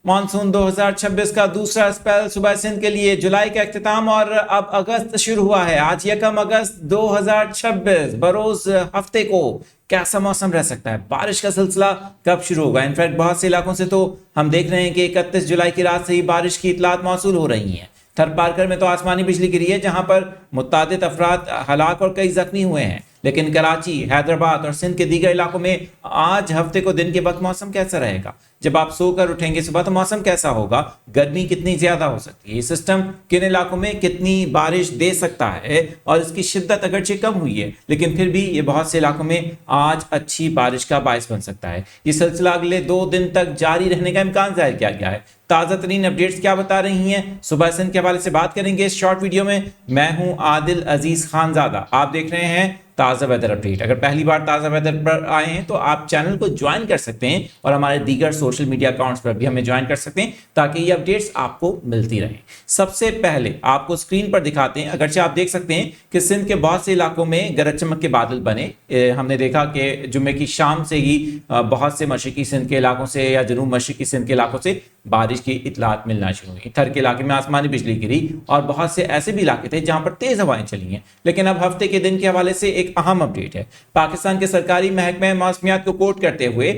Monsoon 2026 का दूसरा spell सुबह सिंध के लिए जुलाई का इख्तिताम और अब अगस्त शुरू हुआ है। आज 1 अगस्त 2026 बरोज हफ्ते को कैसा मौसम रह सकता है, बारिश का सिलसिला कब शुरू होगा। इनफैक्ट बहुत से इलाकों से तो हम देख रहे हैं कि 31 जुलाई की रात से ही बारिश की इतलात मौसूल हो रही हैं। थरपारकर में तो आसमानी बिजली गिरी है, जहां पर मुतादिद अफराद हलाक और कई जख्मी हुए हैं। लेकिन कराची, हैदराबाद और सिंध के दीगर इलाकों में आज हफ्ते को दिन के वक्त मौसम कैसा रहेगा? जब आप सोकर उठेंगे सुबह तो मौसम कैसा होगा? गर्मी कितनी ज्यादा हो सकती है? ये सिस्टम किन इलाकों में कितनी बारिश दे सकता है? और इसकी शिद्दत अगरचे कम हुई है, लेकिन फिर भी ये बहुत से इलाकों में आज अच्छी बारिश का बायस बन सकता है। ये सिलसिला अगले 2 दिन तक जारी रहने का इम्कान जाहिर किया गया है। ताज़ा तरीन अपडेट्स क्या बता रही हैं, सुबह सिंध के हवाले से बात करेंगे इस शॉर्ट वीडियो में। मैं हूं आदिल अजीज खानजादा, आप देख रहे हैं ताज़ा वेदर अपडेट। अगर पहली बार ताज़ा वेदर पर आए हैं तो आप चैनल को ज्वाइन कर सकते हैं और हमारे दीगर सोशल मीडिया अकाउंट्स पर भी हमें ज्वाइन कर सकते हैं, ताकि ये अपडेट्स आपको मिलती रहें। सबसे पहले आपको स्क्रीन पर दिखाते हैं, अगरचे आप देख सकते हैं कि सिंध के बहुत से इलाकों में गरज चमक के बादल बने। हमने देखा कि जुम्मे की शाम से ही बहुत से मशरकी सिंध के इलाकों से या जनूब मशरकी सिंध के इलाकों से बारिश की इतलात मिलना शुरू हुई। थर के इलाके में आसमानी बिजली गिरी और बहुत से ऐसे भी इलाके थे जहां पर तेज हवाएं चली हैं। लेकिन अब हफ्ते के दिन के हवाले से एक अहम अपडेट है। पाकिस्तान के सरकारी महकमे मौसमियात को कोट करते हुए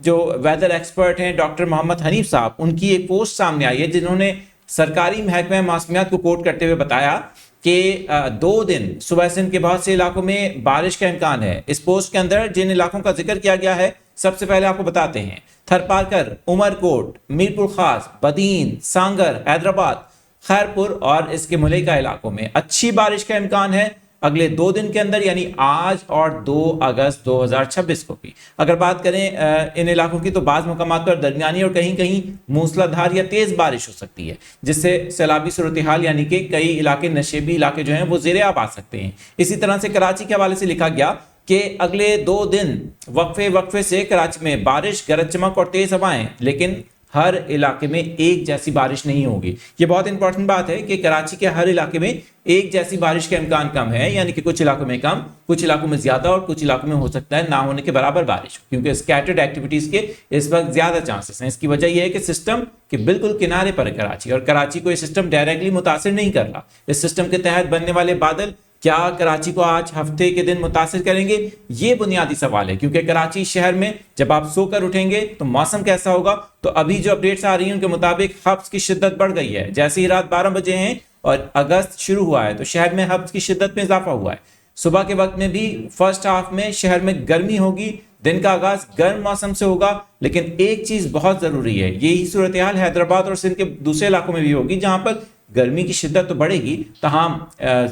जो वेदर एक्सपर्ट हैं डॉक्टर मोहम्मद हनीफ साहब, उनकी एक पोस्ट सामने आई है, जिन्होंने सरकारी महकमे मौसमियात को कोट करते हुए बताया कि 2 दिन सुबह सिंध के बहुत से इलाकों में बारिश का इम्कान है। इस पोस्ट के अंदर जिन इलाकों का जिक्र किया गया है, सबसे पहले आपको बताते हैं थरपारकर, उमरकोट, मीरपुर खास, बदीन, सांगर, हैदराबाद, खैरपुर और इसके मुलेका इलाकों में अच्छी बारिश का इम्कान है अगले 2 दिन के अंदर, यानी आज और 2 अगस्त 2026 को भी। अगर बात करें इन इलाकों की तो बाज़ मुकामात पर दरमियानी और कहीं कहीं मूसलाधार या तेज बारिश हो सकती है, जिससे सैलाबी सूरत हाल यानी कि कई इलाके, नशेबी इलाके जो हैं वो ज़ेरे आब आ सकते हैं। इसी तरह से कराची के हवाले से लिखा गया कि अगले 2 दिन वक्फे से कराची में बारिश, गरज चमक और तेज हवाएं, लेकिन हर इलाके में एक जैसी बारिश नहीं होगी। ये बहुत इंपॉर्टेंट बात है कि कराची के हर इलाके में एक जैसी बारिश का इम्कान कम है, यानी कि कुछ इलाकों में कम, कुछ इलाकों में ज्यादा और कुछ इलाकों में हो सकता है ना होने के बराबर बारिश, क्योंकि स्कैटर्ड एक्टिविटीज के इस वक्त ज्यादा चांसेस हैं। इसकी वजह यह है कि सिस्टम के बिल्कुल किनारे पर है कराची, और कराची को यह सिस्टम डायरेक्टली मुतासिर नहीं कर रहा। इस सिस्टम के तहत बनने वाले बादल क्या कराची को आज हफ्ते के दिन मुतासिर करेंगे, ये बुनियादी सवाल है। क्योंकि कराची शहर में जब आप सोकर उठेंगे तो मौसम कैसा होगा, तो अभी जो अपडेट्स आ रही हैं उनके मुताबिक हब्स की शिद्दत बढ़ गई है। जैसे ही रात 12 बजे हैं और अगस्त शुरू हुआ है तो शहर में हब्स की शिद्दत में इजाफा हुआ है। सुबह के वक्त में भी फर्स्ट हाफ में शहर में गर्मी होगी, दिन का आगाज गर्म मौसम से होगा। लेकिन एक चीज बहुत जरूरी है, यही सूरत हाल हैदराबाद और सिंध के दूसरे इलाकों में भी होगी, जहां पर गर्मी की शिद्दत तो बढ़ेगी, तमाम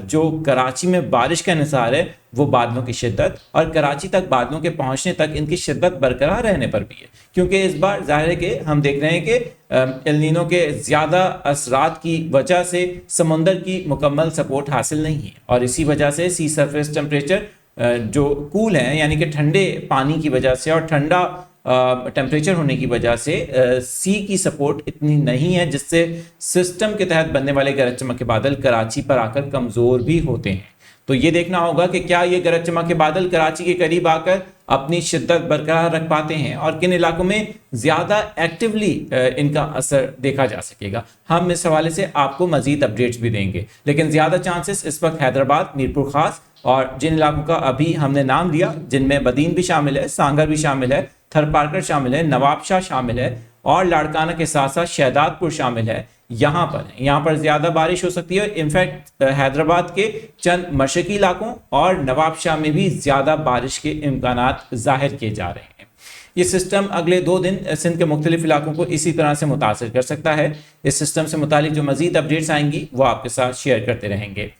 जो कराची में बारिश का इंतजार है वो बादलों की शिद्दत और कराची तक बादलों के पहुंचने तक इनकी शिद्दत बरकरार रहने पर भी है। क्योंकि इस बार जाहिर है कि हम देख रहे हैं कि एल नीनो के ज्यादा असरात की वजह से समुंदर की मुकम्मल सपोर्ट हासिल नहीं है, और इसी वजह से सी सरफेस टेम्परेचर जो कूल है, यानी कि ठंडे पानी की वजह से और ठंडा टेम्परेचर होने की वजह से सी की सपोर्ट इतनी नहीं है, जिससे सिस्टम के तहत बनने वाले गरज चमक के बादल कराची पर आकर कमजोर भी होते हैं। तो ये देखना होगा कि क्या ये गरज चमक के बादल कराची के करीब आकर अपनी शिद्दत बरकरार रख पाते हैं और किन इलाकों में ज्यादा एक्टिवली इनका असर देखा जा सकेगा। हम इस हवाले से आपको मजीद अपडेट्स भी देंगे, लेकिन ज्यादा चांसेस इस वक्त हैदराबाद, मीरपुर खास और जिन इलाकों का अभी हमने नाम लिया, जिनमें बदीन भी शामिल है, सांगर भी शामिल है, थरपारकर शामिल है, नवाबशाह शामिल है और लाड़काना के साथ साथ शहदादपुर शामिल है, यहाँ पर ज्यादा बारिश हो सकती है। इनफैक्ट हैदराबाद के चंद मशरकी इलाकों और नवाबशाह में भी ज्यादा बारिश के इम्कानात जाहिर किए जा रहे हैं। ये सिस्टम अगले 2 दिन सिंध के मुख्तलिफ इलाकों को इसी तरह से मुतासिर कर सकता है। इस सिस्टम से मुतालिक जो मजीद अपडेट्स आएंगी वो आपके साथ शेयर करते रहेंगे।